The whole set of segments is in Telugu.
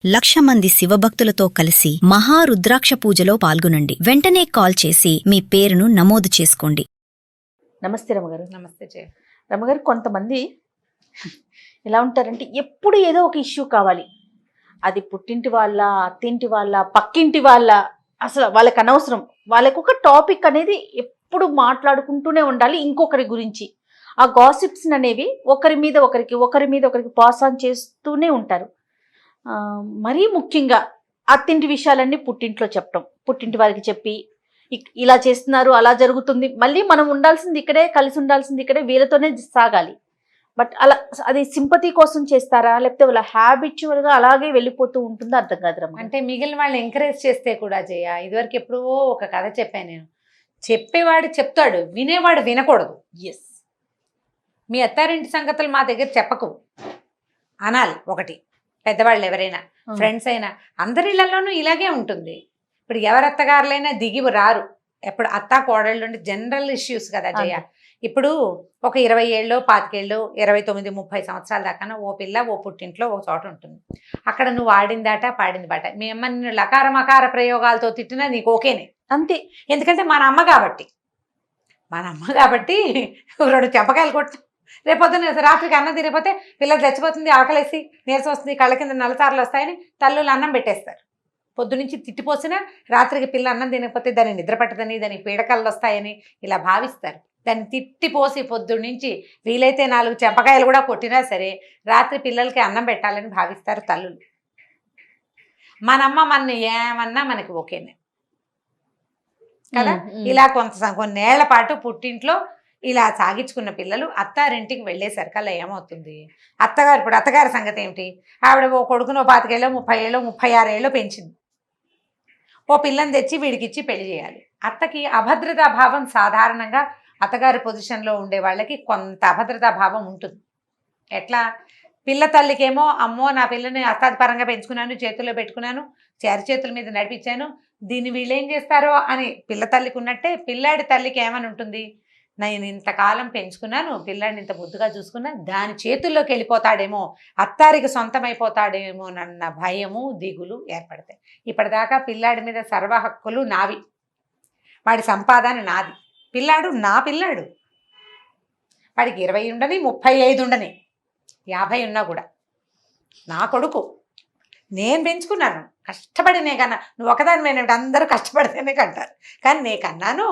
1,00,000 మంది శివభక్తులతో కలిసి మహారుద్రాక్ష పూజలో పాల్గొనండి. వెంటనే కాల్ చేసి మీ పేరును నమోదు చేసుకోండి. నమస్తే రమగారు. నమస్తే జయ. రమగారు, కొంతమంది ఎలా ఉంటారంటే ఎప్పుడు ఏదో ఒక ఇష్యూ కావాలి. అది పుట్టింటి వాళ్ళ, అత్తింటి వాళ్ళ, పక్కింటి వాళ్ళ, అసలు వాళ్ళకి అనవసరం. వాళ్ళకు ఒక టాపిక్ అనేది ఎప్పుడు మాట్లాడుకుంటూనే ఉండాలి ఇంకొకరి గురించి. ఆ గాసిప్స్ అనేవి ఒకరి మీద ఒకరికి పాస్ ఆన్ చేస్తూనే ఉంటారు. మరీ ముఖ్యంగా అత్తింటి విషయాలన్నీ పుట్టింట్లో చెప్పడం, పుట్టింటి వారికి చెప్పి ఇలా చేస్తున్నారు, అలా జరుగుతుంది, మళ్ళీ మనం ఉండాల్సింది ఇక్కడే, కలిసి ఉండాల్సింది ఇక్కడే, వీళ్ళతోనే సాగాలి. బట్ అలా అది సింపతి కోసం చేస్తారా, లేకపోతే వాళ్ళ హ్యాబిచువల్గా అలాగే వెళ్ళిపోతూ ఉంటుందో అర్థం కాదు రమ్మ. అంటే మిగిలిన వాళ్ళు ఎంకరేజ్ చేస్తే కూడా జయ, ఇదివరకు ఎప్పుడో ఒక కథ చెప్పాను నేను. చెప్పేవాడు చెప్తాడు, వినేవాడు వినకూడదు. ఎస్, మీ అత్తారింటి సంగతులు మా దగ్గర చెప్పకు అనాలి. ఒకటి, పెద్దవాళ్ళు ఎవరైనా, ఫ్రెండ్స్ అయినా, అందరిళ్లలోనూ ఇలాగే ఉంటుంది. ఇప్పుడు ఎవరు అత్తగారులైనా దిగి రారు. ఎప్పుడు అత్తా కోడళ్ళు అంటే జనరల్ ఇష్యూస్ కదా జయ. ఇప్పుడు ఒక 20 ఏళ్ళు, 25 ఏళ్ళు, 29, 30 సంవత్సరాల దాకా ఓ పిల్ల ఓ పుట్టింట్లో ఒక చోట ఉంటుంది. అక్కడ నువ్వు ఆడిందాట పాడింది బాట. మీ అమ్మ నిన్ను లకార మకార ప్రయోగాలతో తిట్టినా నీకు ఓకేనే, అంతే. ఎందుకంటే మన అమ్మ కాబట్టి 2 చెంపకాయలు కొట్టు. రేపొద్దున రాత్రికి అన్నం తినకపోతే పిల్లలు చచ్చిపోతుంది, ఆకలేసి నీరసం వస్తుంది, కళ్ళ కింద నల్లతారులు వస్తాయని తల్లులు అన్నం పెట్టేస్తారు. పొద్దునుంచి తిట్టిపోసినా రాత్రికి పిల్ల అన్నం తినకపోతే దాన్ని నిద్ర పట్టదని, దానికి పీడకళ్ళు వస్తాయని ఇలా భావిస్తారు. దాన్ని తిట్టిపోసి పొద్దున్నుంచి వీలైతే 4 చెంపకాయలు కూడా కొట్టినా సరే రాత్రి పిల్లలకి అన్నం పెట్టాలని భావిస్తారు తల్లులు. మనమ్మ మన ఏమన్నా మనకి ఓకేనే కదా. ఇలా కొన్నేళ్ల పాటు పుట్టింట్లో ఇలా సాగించుకున్న పిల్లలు అత్తారింటికి వెళ్ళేసరికల్లా ఏమవుతుంది, ఇప్పుడు అత్తగారి సంగతి ఏమిటి? ఆవిడ ఓ కొడుకునో 25 ఏళ్ళు, 30 ఏళ్ళు, 36 ఏళ్ళు పెంచింది. ఓ పిల్లని తెచ్చి వీడికిచ్చి పెళ్లి చేయాలి. అత్తకి అభద్రతా భావం సాధారణంగా అత్తగారి పొజిషన్లో ఉండే వాళ్ళకి కొంత అభద్రతా భావం ఉంటుంది. ఎట్లా? పిల్ల తల్లికేమో అమ్మో నా పిల్లని అత్తాది పరంగా పెంచుకున్నాను, చేతుల్లో పెట్టుకున్నాను, చేతుల మీద నడిపించాను, దీన్ని వీళ్ళు ఏం చేస్తారో అని పిల్ల తల్లికి ఉన్నట్టే పిల్లాడి తల్లికి ఏమని ఉంటుంది, నేను ఇంతకాలం పెంచుకున్నాను, పిల్లాడిని ఇంత ముద్దుగా చూసుకున్నాను, దాని చేతుల్లోకి వెళ్ళిపోతాడేమో, అత్తారికి సొంతమైపోతాడేమో అన్న భయము, దిగులు ఏర్పడతాయి. ఇప్పటిదాకా పిల్లాడి మీద సర్వ హక్కులు నావి, వాడి సంపాదన నాది, పిల్లాడు నా పిల్లాడు. వాడికి 20 ఉండని, 35 ఉండని, 50 ఉన్నా కూడా నా కొడుకు, నేను పెంచుకున్నాను, కష్టపడి నే కన్నా. నువ్వు ఒకదాని మీద అందరూ కష్టపడితేనే కంటారు, కానీ నే కన్నాను.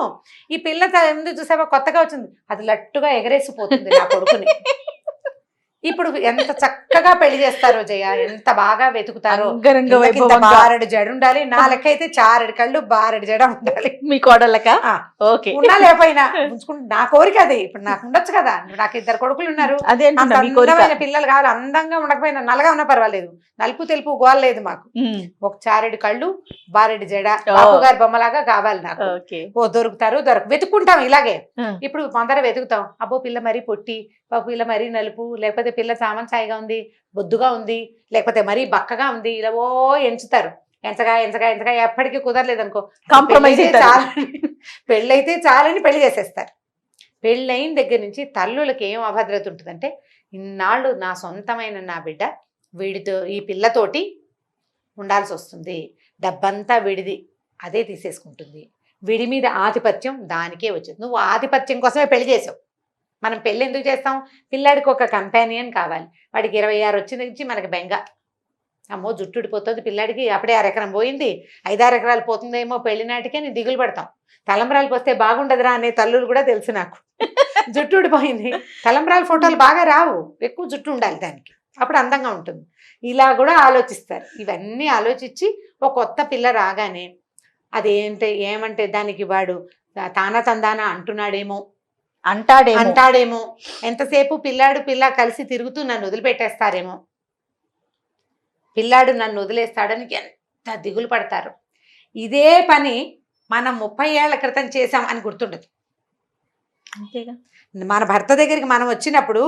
ఈ పిల్ల ఎందుకు చూసావా కొత్తగా వచ్చింది, అది లట్టుగా ఎగరేసిపోతుంది నా కొడుకుని. ఇప్పుడు ఎంత చక్కగా పెళ్లి చేస్తారో జయ, ఎంత బాగా వెతుకుతారో. బారెడు జడ ఉండాలి, నా లెక్క అయితే 4 కళ్ళు 6 జడ ఉండాలి. మీ కోడళ్ళక ఓకే ఉన్నా లేకపోయినా నా కోరిక అది. ఇప్పుడు నాకు ఉండొచ్చు కదా, నాకు 2 కొడుకులు ఉన్నారు, అందమైన పిల్లలు కావాలి. అందంగా ఉండకపోయినా నల్లగా ఉన్నా పర్వాలేదు, నలుపు తెలుపు గోల్ లేదు మాకు. ఒక 4 కళ్ళు 6 జడ, బాబు గారి బొమ్మలాగా కావాలి నాకు. ఓ దొరుకుతారు, వెతుక్కుంటాం ఇలాగే. ఇప్పుడు కొందరు వెతుకుతాం, అబ్బో పిల్ల మరీ పొట్టి, పిల్ల మరీ నలుపు, లేకపోతే పిల్ల సామంచాయిగా ఉంది, బొద్దుగా ఉంది, లేకపోతే మరీ బక్కగా ఉంది, ఇలా ఓ ఎంచుతారు. ఎంచగా ఎప్పటికీ కుదరలేదు అనుకో, కాంప్రమైజ్ పెళ్ళైతే చాలని పెళ్లి చేసేస్తారు. పెళ్ళైన దగ్గర నుంచి తల్లులకి ఏం అభద్రత ఉంటుందంటే, ఇన్నాళ్ళు నా సొంతమైన నా బిడ్డ వీడితో, ఈ పిల్లతోటి ఉండాల్సి వస్తుంది, డబ్బంతా విడిది, అదే తీసేసుకుంటుంది, విడి మీద ఆధిపత్యం దానికే వచ్చింది. నువ్వు ఆధిపత్యం కోసమే పెళ్లి చేసావు. మనం పెళ్ళి ఎందుకు చేస్తాం? పిల్లాడికి ఒక కంపానియన్ కావాలి. వాడికి 26 వచ్చిన నుంచి మనకి బెంగ, అమ్మో జుట్టు ఊడిపోతుంది పిల్లాడికి, అప్పుడే 6 ఎకరం పోయింది, 5-6 ఎకరాలు పోతుందేమో పెళ్లి నాటికే నీ దిగులు పడతాం. తలంబ్రాలు పోస్తే బాగుండదురా అనే తల్లులు కూడా తెలుసు నాకు. జుట్టు ఊడిపోయింది, తలంబ్రాల ఫోటోలు బాగా రావు, ఎక్కువ జుట్టు ఉండాలి దానికి, అప్పుడు అందంగా ఉంటుంది. ఇలా కూడా ఆలోచిస్తారు. ఇవన్నీ ఆలోచించి ఒక కొత్త పిల్ల రాగానే ఏమంటే దానికి వాడు తానా తందానా అంటాడేమో, ఎంతసేపు పిల్ల కలిసి తిరుగుతూ నన్ను వదిలిపెట్టేస్తారేమో, పిల్లాడు నన్ను వదిలేస్తాడని ఎంత దిగులు పడతారు. ఇదే పని మనం 30 ఏళ్ల క్రితం చేసాం అని గుర్తుండదు. అంతేగా, మన భర్త దగ్గరికి మనం వచ్చినప్పుడు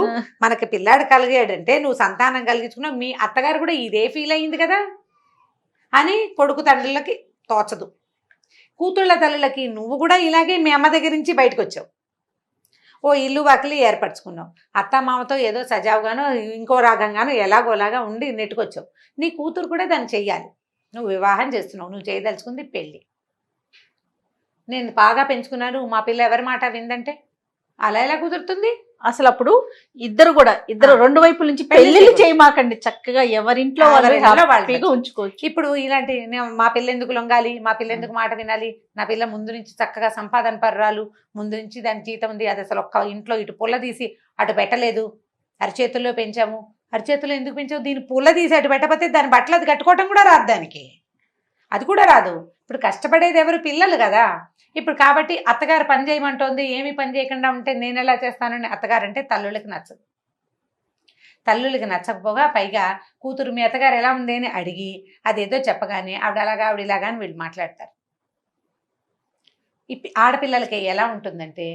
మనకి పిల్లాడు కలిగాడంటే నువ్వు సంతానం కలిగించుకున్నావు, మీ అత్తగారు కూడా ఇదే ఫీల్ అయ్యింది కదా అని కొడుకు తండ్రులకి తోచదు. కూతుళ్ళ తల్లులకి నువ్వు కూడా ఇలాగే మీ అమ్మ దగ్గర నుంచి బయటకు వచ్చావు, ఓ ఇల్లు వాకిలి ఏర్పరచుకున్నావు, అత్త మామతో ఏదో సజావుగానో ఇంకో రాగంగానో ఎలాగోలాగా ఉండి నెట్టుకొచ్చావు. నీ కూతురు కూడా దాన్ని చెయ్యాలి. నువ్వు వివాహం చేస్తున్నావు, నువ్వు చేయదలుచుకుంది పెళ్ళి. నేను బాగా పెంచుకున్నాను, మా పిల్ల ఎవరి మాట విందంటే అలా ఎలా కుదురుతుంది? అసలు అప్పుడు ఇద్దరు రెండు వైపుల నుంచి పెళ్లి పెళ్లిళ్ళు చేయమాకండి, చక్కగా ఎవరింట్లో వాళ్ళు ఎవరింట్లో వాళ్ళు హ్యాపీగా ఉంచుకోవచ్చు. ఇప్పుడు ఇలాంటి మా పిల్ల ఎందుకు లొంగాలి, మా పిల్ల ఎందుకు మాట వినాలి, నా పిల్ల ముందు నుంచి చక్కగా సంపాదన పర్రాలు, ముందు నుంచి దాని జీతం ఉంది, అది అసలు ఒక్క ఇంట్లో ఇటు పుల్ల తీసి అటు పెట్టలేదు, అరిచేతుల్లో పెంచాము. అరిచేతుల్లో ఎందుకు పెంచాము? దీని పుల్ల తీసి అటు పెట్టకపోతే దాని బట్టలు అది కట్టుకోవటం కూడా రాదు, దానికి అది కూడా రాదు. ఇప్పుడు కష్టపడేది ఎవరు? పిల్లలు కదా. ఇప్పుడు కాబట్టి అత్తగారు పని చేయమంటోంది, ఏమి పని చేయకుండా ఉంటే నేను ఎలా చేస్తానని అత్తగారు అంటే తల్లులకి నచ్చదు. తల్లులకి నచ్చకపోగా పైగా కూతురు మీ అత్తగారు ఎలా ఉంది అని అడిగి అదేదో చెప్పగానే ఆవిడ అలాగా ఆవిడ ఇలాగా అని వీళ్ళు మాట్లాడతారు. ఆడపిల్లలకి ఎలా ఉంటుందంటే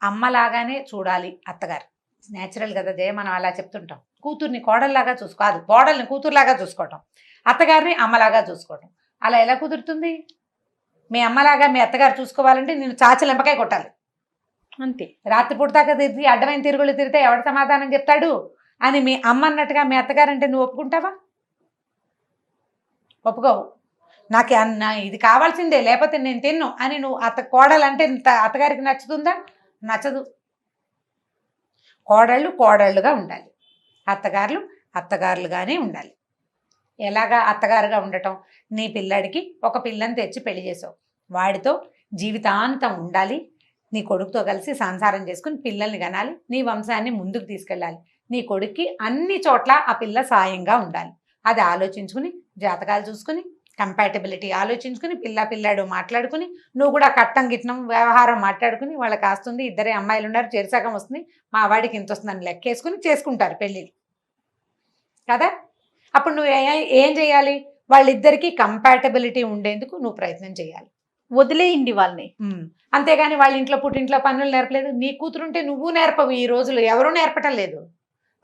అమ్మలాగానే చూడాలి అత్తగారు. న్యాచురల్ కదా జయ, మనం అలా చెప్తుంటాం. కూతుర్ని కోడల్లాగా చూసుకోదు, కోడల్ని కూతురులాగా చూసుకోవటం, అత్తగారిని అమ్మలాగా చూసుకోవటం. అలా ఎలా కుదురుతుంది? మీ అమ్మలాగా మీ అత్తగారు చూసుకోవాలంటే నేను చాచలెంపకాయ కొట్టాలి అంతే. రాత్రిపూట దాకా తిరిగి అడ్డమైన తిరుగులు తిరిగితే ఎవడు సమాధానం చెప్తాడు అని మీ అమ్మ అన్నట్టుగా మీ అత్తగారు అంటే నువ్వు ఒప్పుకుంటావా? ఒప్పుకోవు. నాకు ఇది కావాల్సిందే, లేకపోతే నేను తిన్ను అని నువ్వు కోడలంటే అత్తగారికి నచ్చుతుందా? నచ్చదు. కోడళ్ళు కోడళ్ళుగా ఉండాలి, అత్తగారులు అత్తగారులుగానే ఉండాలి. ఎలాగా అత్తగారుగా ఉండటం? నీ పిల్లాడికి ఒక పిల్లని తెచ్చి పెళ్లి చేసావు, వాడితో జీవితాంతం ఉండాలి, నీ కొడుకుతో కలిసి సంసారం చేసుకుని పిల్లల్ని కనాలి, నీ వంశాన్ని ముందుకు తీసుకెళ్ళాలి. నీ కొడుక్కి అన్ని చోట్ల ఆ పిల్ల సాయంగా ఉండాలి. అది ఆలోచించుకుని, జాతకాలు చూసుకుని, కంపాటబిలిటీ ఆలోచించుకుని, పిల్లాడు మాట్లాడుకుని, నువ్వు కూడా కట్టం గిట్నం వ్యవహారం మాట్లాడుకుని, వాళ్ళకి ఆస్తుంది, ఇద్దరే అమ్మాయిలు ఉన్నారు, చెరిసగం వస్తుంది, మా వాడికి ఇంత వస్తుందని లెక్కేసుకుని చేసుకుంటారు పెళ్ళిళ్ళు కదా. అప్పుడు నువ్వు ఏం చేయాలి? వాళ్ళిద్దరికీ కంపాటబిలిటీ ఉండేందుకు నువ్వు ప్రయత్నం చేయాలి. వదిలేయండి వాళ్ళని. అంతేగాని వాళ్ళ ఇంట్లో పుట్టింట్లో పనులు నేర్పలేదు. నీ కూతురుంటే నువ్వు నేర్పవు. ఈ రోజులు ఎవరూ నేర్పటం లేదు.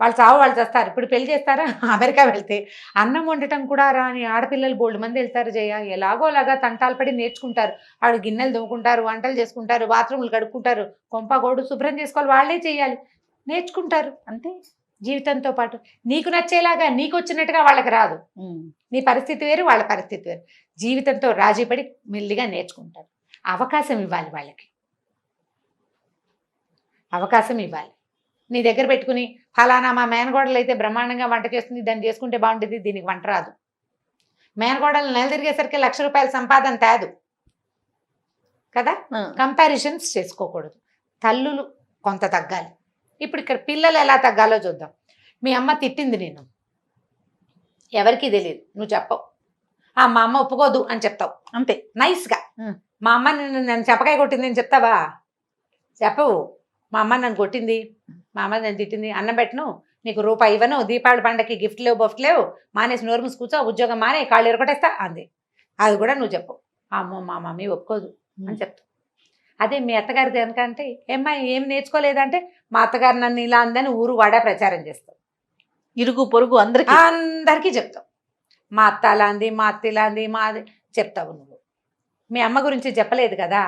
వాళ్ళు చావు వాళ్ళు చేస్తారు. ఇప్పుడు పెళ్లి చేస్తారా? అమెరికా వెళ్తే అన్నం వండటం కూడా రాని ఆడపిల్లలు బోల్డ్ మంది వెళ్తారు జయ. ఎలాగో అలాగా తంటాలు పడి నేర్చుకుంటారు. వాళ్ళు గిన్నెలు దువ్వుకుంటారు, వంటలు చేసుకుంటారు, బాత్రూములు కడుక్కుంటారు, కొంప గోడు శుభ్రం చేసుకోవాలి, వాళ్ళే చేయాలి, నేర్చుకుంటారు. అంతే. జీవితంతో పాటు నీకు నచ్చేలాగా నీకు వచ్చినట్టుగా వాళ్ళకి రాదు. నీ పరిస్థితి వేరు, వాళ్ళ పరిస్థితి వేరు. జీవితంతో రాజీపడి మెల్లిగా నేర్చుకుంటారు. అవకాశం ఇవ్వాలి వాళ్ళకి, అవకాశం ఇవ్వాలి. నీ దగ్గర పెట్టుకుని ఫలానా మా మేనగోడలు అయితే బ్రహ్మాండంగా వంట చేస్తుంది, దాన్ని చేసుకుంటే బాగుంటుంది, దీనికి వంట రాదు. మేనగోడలు నెల తిరిగేసరికి ₹1,00,000 సంపాదన తేదు కదా. కంపారిజన్స్ చేసుకోకూడదు. తల్లులు కొంత తగ్గాలి. ఇప్పుడు ఇక్కడ పిల్లలు ఎలా తగ్గాలో చూద్దాం. మీ అమ్మ తిట్టింది నేను, ఎవరికి తెలియదు, నువ్వు చెప్పవు. మా అమ్మ ఒప్పుకోదు అని చెప్తావు అంతే నైస్గా. మా అమ్మ నన్ను చెప్పకాయ కొట్టింది అని చెప్తావా? చెప్పవు. మా అమ్మ నన్ను కొట్టింది, మా అమ్మ నన్ను తిట్టింది, అన్నం పెట్టను, నీకు రూపాయి ఇవ్వను, దీపావళి పండగకి గిఫ్ట్ లేవు, బఫ్ట్ లేవు, మానేసి నోరు మూసి కూర్చో, ఉద్యోగం మానే, కాళ్ళు ఎరగొట్టేస్తా అంది. అది కూడా నువ్వు చెప్పవు. అమ్మో మా మమ్మీ ఒప్పుకోదు అని చెప్తావు. అదే మీ అత్తగారిది ఎందుకంటే ఏం నేర్చుకోలేదంటే మా అత్తగారు నన్ను ఇలా అందని ఊరు వాడా ప్రచారం చేస్తావు, ఇరుగు పొరుగు అందరికీ చెప్తావు. మా అత్త అలా అంది, మా అత్త ఇలా అంది, మాది చెప్తావు. నువ్వు మీ అమ్మ గురించి చెప్పలేదు కదా.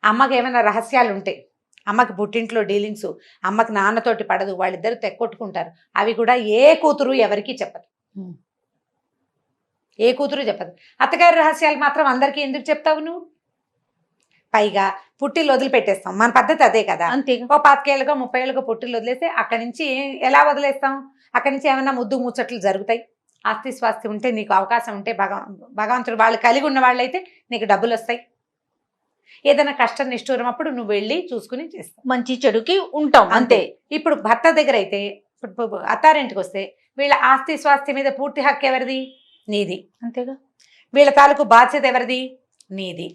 అమ్మకి ఏమైనా రహస్యాలు ఉంటాయి, అమ్మకి పుట్టింట్లో డీలింగ్స్, అమ్మకి నాన్నతోటి పడదు, వాళ్ళిద్దరు తెక్కొట్టుకుంటారు, అవి కూడా ఏ కూతురు ఎవరికి చెప్పదు, ఏ కూతురు చెప్పదు. అత్తగారి రహస్యాలు మాత్రం అందరికీ ఎందుకు చెప్తావు నువ్వు? పైగా పుట్టిల్లు వదిలిపెట్టేస్తాం, మన పద్ధతి అదే కదా. అంతే. ఓ 25 ఏళ్ళకో 30 ఏళ్ళకో పుట్టిల్లు వదిలేస్తే అక్కడి నుంచి ఎలా వదిలేస్తాం? అక్కడి నుంచి ఏమైనా ముద్దు ముచ్చట్లు జరుగుతాయి. ఆస్తి స్వాస్తి ఉంటే, నీకు అవకాశం ఉంటే, భగవంతుడు వాళ్ళు కలిగి ఉన్న వాళ్ళైతే నీకు డబ్బులు వస్తాయి. ఏదైనా కష్టం నిష్ఠూరం అప్పుడు నువ్వు వెళ్ళి చూసుకుని చేస్తావు, మంచి చెడుకి ఉంటాం అంతే. ఇప్పుడు భర్త దగ్గర అయితే, ఇప్పుడు అత్తారింటికి వస్తే వీళ్ళ ఆస్తి స్వాస్తి మీద పూర్తి హక్కు ఎవరిది? నీది. అంతేగా. వీళ్ళ తాలూకు బాధ్యత ఎవరిది? నీది.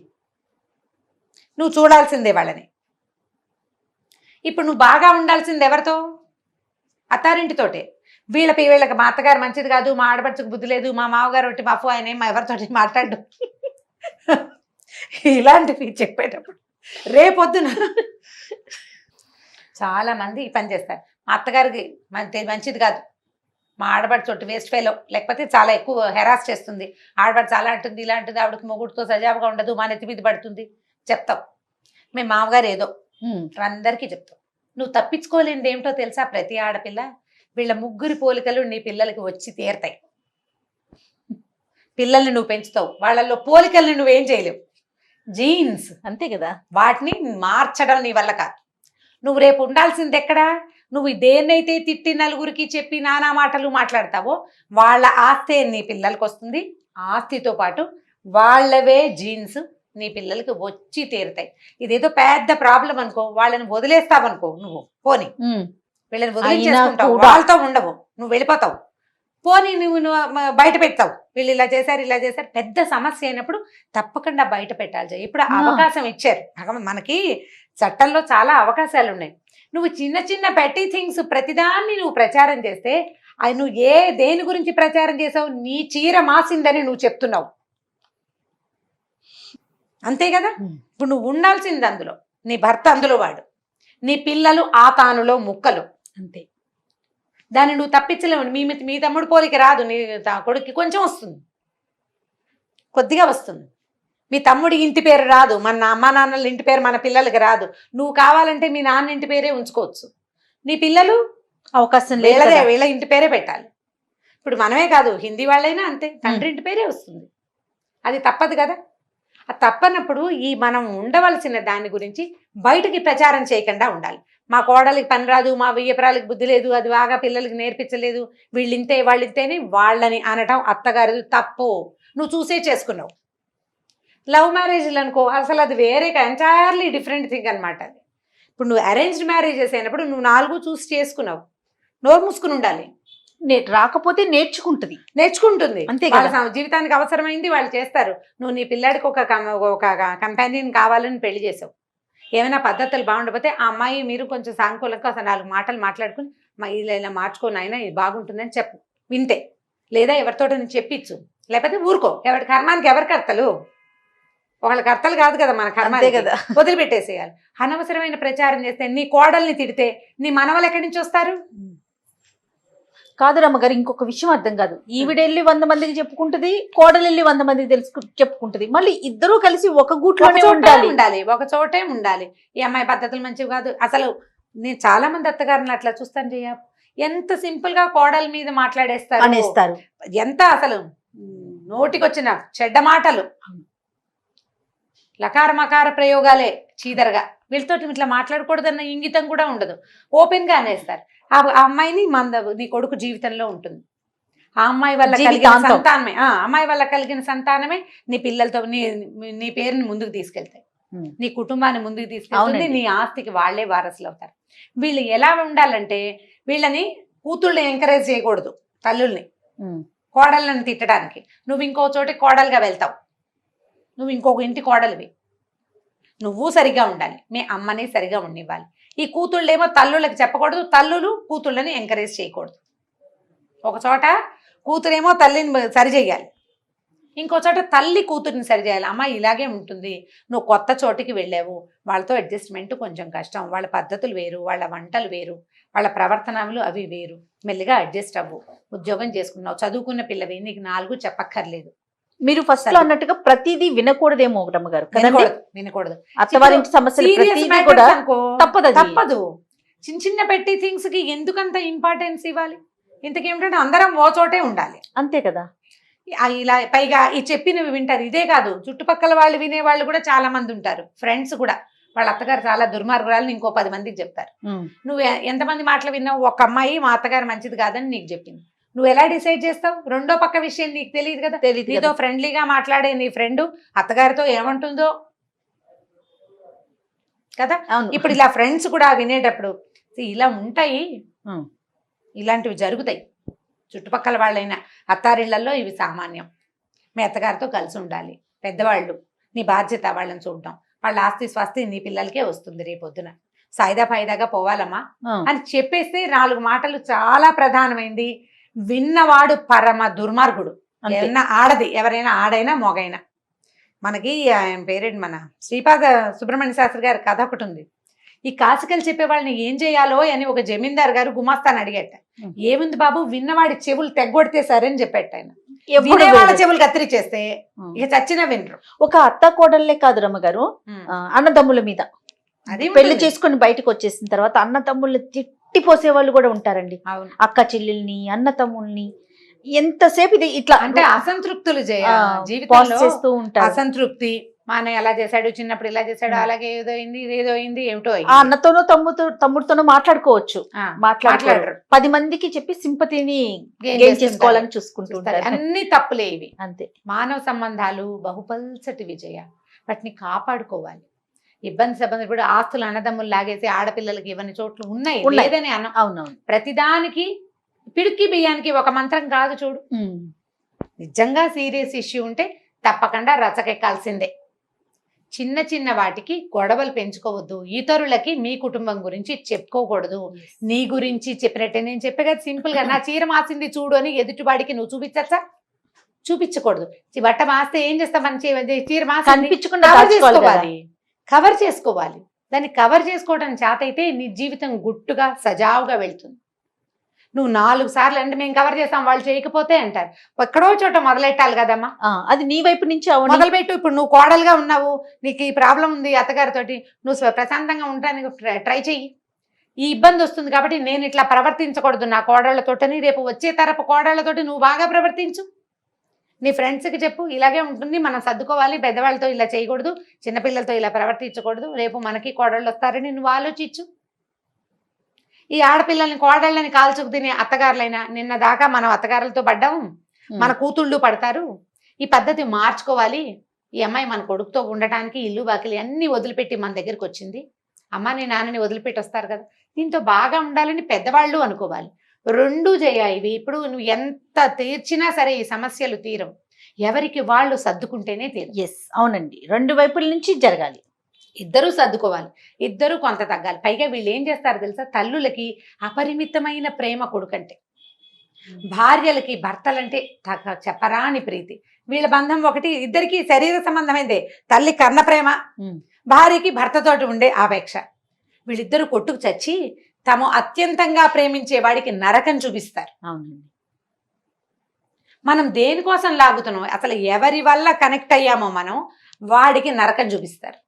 నువ్వు చూడాల్సిందే వాళ్ళని. ఇప్పుడు నువ్వు బాగా ఉండాల్సింది ఎవరితో? అత్తారింటితోటే. వీళ్ళకి మా అత్తగారు మంచిది కాదు, మా ఆడపడుచుకు బుద్ధి లేదు, మా మామగారు ఒకటి మఫు, ఆయన మా ఎవరితోటి మాట్లాడు, ఇలాంటివి చెప్పేటప్పుడు రేపొద్దున చాలా మంది ఈ పని చేస్తారు. మా అత్తగారికి మంచిది కాదు, మా ఆడపడుచు వేస్ట్ ఫెలో, లేకపోతే చాలా ఎక్కువ హెరాస్ చేస్తుంది, ఆడపడుచు అలా అంటుంది ఇలా అంటుంది, ఆవిడకి మొగుడుతో సజావుగా ఉండదు, మా నెత్తి మీద పడుతుంది చెప్తావు. మీ మామగారు ఏదో అందరికీ చెప్తావు. నువ్వు తప్పించుకోలేనిది ఏమిటో తెలుసా? ప్రతి ఆడపిల్ల వీళ్ళ ముగ్గురి పోలికలు నీ పిల్లలకి వచ్చి తీరతాయి. పిల్లల్ని నువ్వు పెంచుతావు, వాళ్ళల్లో పోలికల్ని నువ్వేం చేయలేవు. జీన్స్ అంతే కదా. వాటిని మార్చడం నీ వల్ల కాదు. నువ్వు రేపు ఉండాల్సింది ఎక్కడా? నువ్వు దేన్నైతే తిట్టి నలుగురికి చెప్పి నానా మాటలు మాట్లాడతావో వాళ్ళ ఆస్తే నీ పిల్లలకి వస్తుంది. ఆస్తితో పాటు వాళ్ళవే జీన్స్ నీ పిల్లలకి వచ్చి తీరుతాయి. ఇదేదో పెద్ద ప్రాబ్లం అనుకో, వాళ్ళని వదిలేస్తావనుకో, నువ్వు పోనీ వీళ్ళని వదిలేసుకుంటావు, వాళ్ళతో ఉండవు, నువ్వు వెళ్ళిపోతావు. పోనీ నువ్వు బయట పెడతావు, వీళ్ళు ఇలా చేశారు ఇలా చేశారు, పెద్ద సమస్య అయినప్పుడు తప్పకుండా బయట పెట్టాలి. ఇప్పుడు అవకాశం ఇచ్చారు మనకి, చట్టంలో చాలా అవకాశాలు ఉన్నాయి. నువ్వు చిన్న చిన్న పెట్టి థింగ్స్ ప్రతిదాన్ని నువ్వు ప్రచారం చేస్తే, అది నువ్వు దేని గురించి ప్రచారం చేసావు? నీ చీర మాసిందని నువ్వు చెప్తున్నావు, అంతే కదా. ఇప్పుడు నువ్వు ఉండాల్సింది అందులో, నీ భర్త అందులో వాడు, నీ పిల్లలు ఆ తానులో ముక్కలు, అంతే. దాన్ని నువ్వు తప్పించలేవు. మీ తమ్ముడు పోలిక రాదు, నీ కొడుక్కి కొంచెం వస్తుంది, కొద్దిగా వస్తుంది. మీ తమ్ముడి ఇంటి పేరు రాదు, మన అమ్మా నాన్నల ఇంటి పేరు మన పిల్లలకి రాదు. నువ్వు కావాలంటే మీ నాన్న ఇంటి పేరే ఉంచుకోవచ్చు, నీ పిల్లలు అవకాశం లేదే వీళ్ళ ఇంటి పేరే పెట్టాలి. ఇప్పుడు మనమే కాదు, హిందీ వాళ్ళైనా అంతే, తండ్రి ఇంటి పేరే వస్తుంది. అది తప్పదు కదా. అది తప్పనప్పుడు మనం ఉండవలసిన దాని గురించి బయటకి ప్రచారం చేయకుండా ఉండాలి. మా కోడలికి పని రాదు, మా వియ్యపురాలకి బుద్ధి లేదు, అది బాగా పిల్లలకి నేర్పించలేదు, వీళ్ళింతే వాళ్ళింతేనే వాళ్ళని అనటం అత్తగారిది తప్పు. నువ్వు చూసే చేసుకున్నావు. లవ్ మ్యారేజ్లు అనుకో, అసలు అది వేరే ఎంటైర్లీ డిఫరెంట్ థింగ్ అనమాట. అది ఇప్పుడు నువ్వు అరేంజ్డ్ మ్యారేజెస్ అయినప్పుడు నువ్వు 4 చూసి చేసుకున్నావు, నోరు మూసుకుని ఉండాలి. రాకపోతే నేర్చుకుంటుంది, అంతే కదా. జీవితానికి అవసరమైంది వాళ్ళు చేస్తారు. నువ్వు నీ పిల్లాడికి ఒక కంపానియన్ కావాలని పెళ్లి చేసావు, ఏమైనా పద్ధతులు బాగుండకపోతే ఆ అమ్మాయి మీరు కొంచెం సానుకూలంగా అసలు 4 మాటలు మాట్లాడుకుని ఇలా మార్చుకొని అయినా ఇది బాగుంటుందని చెప్పు, వింటే. లేదా ఎవరితోట నేను చెప్పించు, లేకపోతే ఊరుకో. ఎవరి కర్మానికి ఎవరి కర్తలు? ఒకళ్ళ కర్తలు కాదు కదా మన కర్మానికి కదా, వదిలిపెట్టేసేయాలి. అనవసరమైన ప్రచారం చేస్తే, నీ కోడల్ని తిడితే నీ మనవలు ఎక్కడి నుంచి వస్తారు? కాదు రమ్మగారు, ఇంకొక విషయం అర్థం కాదు. ఈవిడెళ్ళి 100 మందికి చెప్పుకుంటది, కోడలెళ్ళి 100 మందికి చెప్పుకుంటది, మళ్ళీ ఇద్దరూ కలిసి ఒక గూట్లోనే ఉండాలి, ఒక చోటే ఉండాలి. ఈ అమ్మాయి పద్ధతులు మంచివి కాదు. అసలు నేను చాలా మంది అత్తగారిని అట్లా చూస్తాను చెయ్య, ఎంత సింపుల్ గా కోడల మీద మాట్లాడేస్తారు అనేస్తారు. ఎంత అసలు నోటికొచ్చిన చెడ్డ మాటలు, లకార మకార ప్రయోగాలే చీదరగా. వీళ్ళతో ఇట్లా మాట్లాడకూడదన్న ఇంగితం కూడా ఉండదు, ఓపెన్ గా అనేస్తారు. ఆ అమ్మాయిని నీ కొడుకు జీవితంలో ఉంటుంది. ఆ అమ్మాయి వల్ల కలిగిన సంతానమే, అమ్మాయి వల్ల కలిగిన సంతానమే నీ పిల్లలతో నీ పేరుని ముందుకు తీసుకెళ్తాయి, నీ కుటుంబాన్ని ముందుకు తీసుకెళ్తుంది, నీ ఆస్తికి వాళ్లే వారసులు అవుతారు. వీళ్ళు ఎలా ఉండాలంటే, వీళ్ళని కూతుళ్ళని ఎంకరేజ్ చేయకూడదు, తల్లుల్ని కోడళ్ళని తిట్టడానికి. నువ్వు ఇంకో చోటి కోడలుగా వెళ్తావు, నువ్వు ఇంకొక ఇంటి కోడలివి, నువ్వు సరిగా ఉండాలి, మీ అమ్మని సరిగా ఉండివ్వాలి. ఈ కూతుళ్ళేమో తల్లుళ్ళకి చెప్పకూడదు, తల్లులు కూతుళ్ళని ఎంకరేజ్ చేయకూడదు. ఒక చోట కూతురేమో తల్లిని సరి చేయాలి, ఇంకో చోట తల్లి కూతురిని సరి చేయాలి. అమ్మ ఇలాగే ఉంటుంది, నువ్వు కొత్త చోటికి వెళ్ళావు, వాళ్ళతో అడ్జస్ట్మెంట్ కొంచెం కష్టం, వాళ్ళ పద్ధతులు వేరు, వాళ్ళ వంటలు వేరు, వాళ్ళ ప్రవర్తనలు అవి వేరు, మెల్లిగా అడ్జస్ట్ అవ్వు. ఉద్యోగం చేసుకున్నావు, చదువుకున్న పిల్లవి, నీకు 4 చెప్పక్కర్లేదు. మీరు ఫస్ట్ లో అన్నట్టుగా ప్రతిదీ వినకూడదేమో రమ్మగారు, వినకూడదు. అత్తవారింటి సమస్యలు కూడా తప్పదు. చిన్న చిన్న పెట్టి థింగ్స్ కి ఎందుకంత ఇంపార్టెన్స్ ఇవ్వాలి? ఇంతకేమిటంటే అందరం ఓ చోటే ఉండాలి, అంతే కదా. ఇలా పైగా ఈ చెప్పినవి వింటారు. ఇదే కాదు, చుట్టుపక్కల వాళ్ళు వినేవాళ్ళు కూడా చాలా మంది ఉంటారు, ఫ్రెండ్స్ కూడా. వాళ్ళ అత్తగారు చాలా దుర్మార్గురాలని ఇంకో 10 మందికి చెప్తారు. నువ్వు ఎంతమంది మాటలు విన్నావు? ఒక అమ్మాయి మా అత్తగారు మంచిది కాదని నీకు చెప్పింది, నువ్వు ఎలా డిసైడ్ చేస్తావు? రెండో పక్క విషయం నీకు తెలియదు కదా. నీతో ఫ్రెండ్లీగా మాట్లాడే నీ ఫ్రెండ్ అత్తగారితో ఏమంటుందో కదా. ఇప్పుడు ఇలా ఫ్రెండ్స్ కూడా వినేటప్పుడు ఇలా ఉంటాయి, ఇలాంటివి జరుగుతాయి. చుట్టుపక్కల వాళ్ళైనా అత్తారిళ్లలో ఇవి సామాన్యం. మీ అత్తగారితో కలిసి ఉండాలి, పెద్దవాళ్ళు, నీ బాధ్యత వాళ్ళని చూడటం. వాళ్ళ ఆస్తి స్వాస్తి నీ పిల్లలకే వస్తుంది రేపొద్దున, సాయిదా ఫాయిదాగా పోవాలమ్మా అని చెప్పేస్తే 4 మాటలు చాలా ప్రధానమైంది. విన్నవాడు పరమ దుర్మార్గుడు. ఎవరైనా ఆడైనా మొగైనా. మనకి ఆయన పేరేంటి, మన శ్రీపాద సుబ్రహ్మణ్య శాస్త్రి గారి కథ ఒకటి ఉంది. ఈ కాసికలు చెప్పే వాళ్ళని ఏం చేయాలో అని ఒక జమీందార్ గారు గుమాస్తాను అడిగేట. ఏముంది బాబు, విన్నవాడి చెవులు తెగ్గొడితే సరే అని చెప్పేట ఆయన. వాళ్ళ చెవులు కత్తిరిచేస్తే ఇక చచ్చిన వినరు. ఒక అత్త కోడళ్లే కాదు రమ్మగారు, అన్నదమ్ముల మీద అది పెళ్లి చేసుకుని బయటకు వచ్చేసిన తర్వాత అన్నదమ్ముల్ని తిట్టిపోసే వాళ్ళు కూడా ఉంటారండి. అక్క చెల్లెల్ని, అన్న తమ్ముల్ని ఎంతసేపు ఇది ఇట్లా అంటే అసంతృప్తులు పాస్ జీవితంలో చేస్తూ ఉంటారు. అసంతృప్తి. మా అన్నయ్య ఎలా చేశాడు, చిన్నప్పుడు ఇలా చేశాడు, అలాగే ఏదో అయింది, ఇదేదో అయింది, ఏమిటో ఆ అయింది. అన్నతోనో తమ్ముడితోనో మాట్లాడుకోవచ్చు, మాట్లాడరు. మాట్లాడరు. 10 మందికి చెప్పి సింపతిని Gain గెయిన్ చేసుకోవాలని చూసుకుంటూ చూస్తారు. ఉంటారు. అన్ని తప్పులే ఇవి. అంతే. మానవ సంబంధాలు బహుపల్సటి విజయ, వాటిని కాపాడుకోవాలి. ఇబ్బంది ఇప్పుడు ఆస్తులు అన్నదమ్ములు లాగేసి ఆడపిల్లలకి ఇవన్నీ చోట్లు ఉన్నాయి, లేదని అన్న. అవునవును. ప్రతిదానికి పిడికి బియ్యానికి ఒక మంత్రం కాదు చూడు. నిజంగా సీరియస్ ఇష్యూ ఉంటే తప్పకుండా రచకెక్కాల్సిందే. చిన్న చిన్న వాటికి గొడవలు పెంచుకోవద్దు. ఇతరులకి మీ కుటుంబం గురించి చెప్పుకోకూడదు. నీ గురించి చెప్పినట్టే నేను చెప్పే కదా సింపుల్ గా, నా చీర మాసింది చూడు అని ఎదుటివాడికి నువ్వు చూపించచ్చా? చూపించకూడదు. బట్ట మాస్తే ఏం చేస్తాం, మన చీర మాసి కనిపించకుండా కవర్ చేసుకోవాలి. దాన్ని కవర్ చేసుకోవడం చేత అయితే నీ జీవితం గుట్టుగా సజావుగా వెళ్తుంది. నువ్వు 4 సార్లు అంటే మేము కవర్ చేస్తాం, వాళ్ళు చేయకపోతే అంటారు. ఎక్కడో చోట మొదలెట్టాలి కదమ్మా. అది నీ వైపు నుంచి మొదలుపెట్టు. ఇప్పుడు నువ్వు కోడలుగా ఉన్నావు, నీకు ఈ ప్రాబ్లం ఉంది అత్తగారితోటి, నువ్వు ప్రశాంతంగా ఉండడానికి ట్రై చెయ్యి. ఈ ఇబ్బంది వస్తుంది కాబట్టి నేను ఇట్లా ప్రవర్తించకూడదు నా కోడళ్లతోటని, రేపు వచ్చే తరపు కోడళ్లతోటి నువ్వు బాగా ప్రవర్తించు. నీ ఫ్రెండ్స్కి చెప్పు, ఇలాగే ఉంటుంది, మనం సర్దుకోవాలి, పెద్దవాళ్ళతో ఇలా చేయకూడదు, చిన్నపిల్లలతో ఇలా ప్రవర్తించకూడదు, రేపు మనకి కోడళ్ళు వస్తారని నువ్వు ఆలోచించు. ఈ ఆడపిల్లల్ని కోడళ్ళని కాల్చుకు తినే అత్తగారులైనా, నిన్న దాకా మనం అత్తగారులతో పడ్డాము, మన కూతుళ్ళు పడతారు. ఈ పద్ధతి మార్చుకోవాలి. ఈ అమ్మాయి మన కొడుకుతో ఉండటానికి ఇల్లు వాకిలి అన్ని వదిలిపెట్టి మన దగ్గరికి వచ్చింది. అమ్మ నీ నాన్నని వదిలిపెట్టి వస్తారు కదా, దీంతో బాగా ఉండాలని పెద్దవాళ్ళు అనుకోవాలి. 2 చేయ ఇవి. ఇప్పుడు నువ్వు ఎంత తీర్చినా సరే ఈ సమస్యలు తీరం. ఎవరికి వాళ్ళు సర్దుకుంటేనే తీరం. అవునండి, 2 వైపుల నుంచి జరగాలి. ఇద్దరూ సర్దుకోవాలి, ఇద్దరూ కొంత తగ్గాలి. పైగా వీళ్ళు ఏం చేస్తారు తెలుసా, తల్లులకి అపరిమితమైన ప్రేమ కొడుకంటే, భార్యలకి భర్తలంటే చెప్పరాని ప్రీతి. వీళ్ళ బంధం ఒకటి, ఇద్దరికి శరీర సంబంధమైందే. తల్లి కన్న ప్రేమ, భార్యకి భర్తతోటి ఉండే ఆపేక్ష. వీళ్ళిద్దరూ కొట్టుకు చచ్చి తాము అత్యంతంగా ప్రేమించే వాడికి నరకం చూపిస్తారు. అవునండి. మనం దేనికోసం లాగుతున్నాం, అసలు ఎవరి వల్ల కనెక్ట్ అయ్యామో మనం, వాడికి నరకం చూపిస్తారు.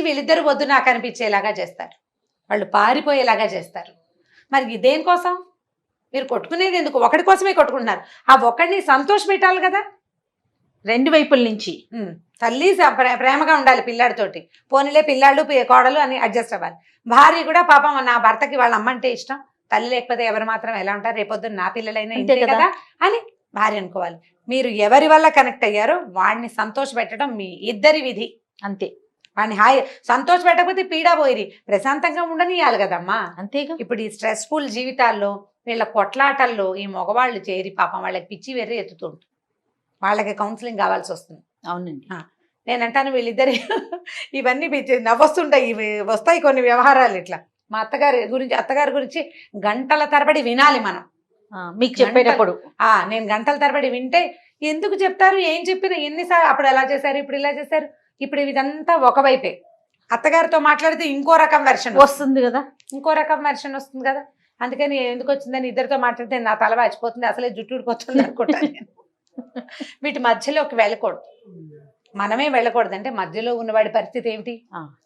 వీళ్ళిద్దరు వద్దు నాకు అనిపించేలాగా చేస్తారు, వాళ్ళు పారిపోయేలాగా చేస్తారు. మరి దేనికోసం మీరు కొట్టుకునేది ఎందుకు? ఒకటి కోసమే కొట్టుకుంటున్నారు. ఆ ఒకడిని సంతోష పెట్టాలి కదా. 2 వైపుల నుంచి తల్లి ప్రేమగా ఉండాలి పిల్లాడితోటి, పోనీలే పిల్లాళ్ళు కోడలు అని అడ్జస్ట్ అవ్వాలి. భార్య కూడా పాపం నా భర్తకి వాళ్ళ అమ్మ అంటే ఇష్టం, తల్లి లేకపోతే ఎవరు మాత్రం ఎలా ఉంటారు, రేపొద్దున నా పిల్లలైనా ఇంతే కదా అని భార్య అనుకోవాలి. మీరు ఎవరి వల్ల కనెక్ట్ అయ్యారో వాడిని సంతోష పెట్టడం మీ ఇద్దరి విధి. అంతే. వాడిని హాయి సంతోష పెట్టకపోతే పీడా పోయిరి, ప్రశాంతంగా ఉండనియాలి కదమ్మా. అంతేగా. ఇప్పుడు ఈ స్ట్రెస్ఫుల్ జీవితాల్లో వీళ్ళ కొట్లాటల్లో ఈ మగవాళ్ళు చేరి పాపం వాళ్ళకి పిచ్చి వెర్రి ఎత్తుతుంటారు, వాళ్ళకి కౌన్సిలింగ్ కావాల్సి వస్తుంది. అవునండి. నేనంటాను వీళ్ళిద్దరి ఇవన్నీ నవ్వొస్తుంటాయి, ఇవి వస్తాయి కొన్ని వ్యవహారాలు ఇట్లా. మా అత్తగారి గురించి గంటల తరబడి వినాలి మనం. మీకు చెప్పేటప్పుడు నేను గంటల తరబడి వింటే ఎందుకు చెప్తారు, ఏం చెప్పినా ఎన్నిసార్లు, అప్పుడు ఎలా చేశారు, ఇప్పుడు ఇలా చేశారు, ఇప్పుడు ఇదంతా ఒకవైపే. అత్తగారితో మాట్లాడితే ఇంకో రకం వెర్షన్ వస్తుంది కదా, వస్తుంది కదా. అందుకని ఎందుకు వచ్చిందని ఇద్దరితో మాట్లాడితే నా తల వాచిపోతుంది, అసలే జుట్టు ఊడిపోతుంది అనుకుంటాను నేను. వీటి మధ్యలోకి వెళ్ళకూడదు, మనమే వెళ్ళకూడదు. అంటే మధ్యలో ఉన్నవాడి పరిస్థితి ఏమిటి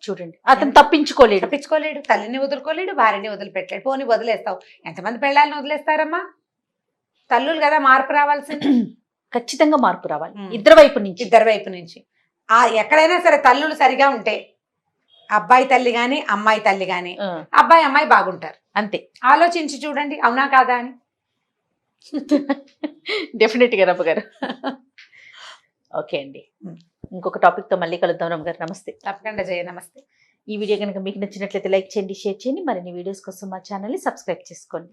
చూడండి, అతను తప్పించుకోలేడు, తల్లిని వదులుకోలేడు, భార్యని వదిలిపెట్టలేడు. పోనీ వదిలేస్తావు, ఎంతమంది పెళ్ళాలని వదిలేస్తారమ్మా? తల్లులు కదా, మార్పు రావాల్సింది. ఖచ్చితంగా మార్పు రావాలి ఇద్దరి వైపు నుంచి. ఎక్కడైనా సరే తల్లులు సరిగా ఉంటే అబ్బాయి తల్లి గాని అమ్మాయి తల్లి గాని, అబ్బాయి అమ్మాయి బాగుంటారు. అంతే. ఆలోచించి చూడండి, అవునా కాదా అని. డెఫినెట్ గా రమ్మ గారు. ఓకే అండి, ఇంకొక టాపిక్ తో మళ్ళీ కలుద్దాం. రమ్మ గారు నమస్తే. తప్పకుండా జయ, నమస్తే. ఈ వీడియో కనుక మీకు నచ్చినట్లయితే లైక్ చేయండి, షేర్ చేయండి. మరిన్ని వీడియోస్ కోసం మా ఛానల్ ని సబ్స్క్రైబ్ చేసుకోండి.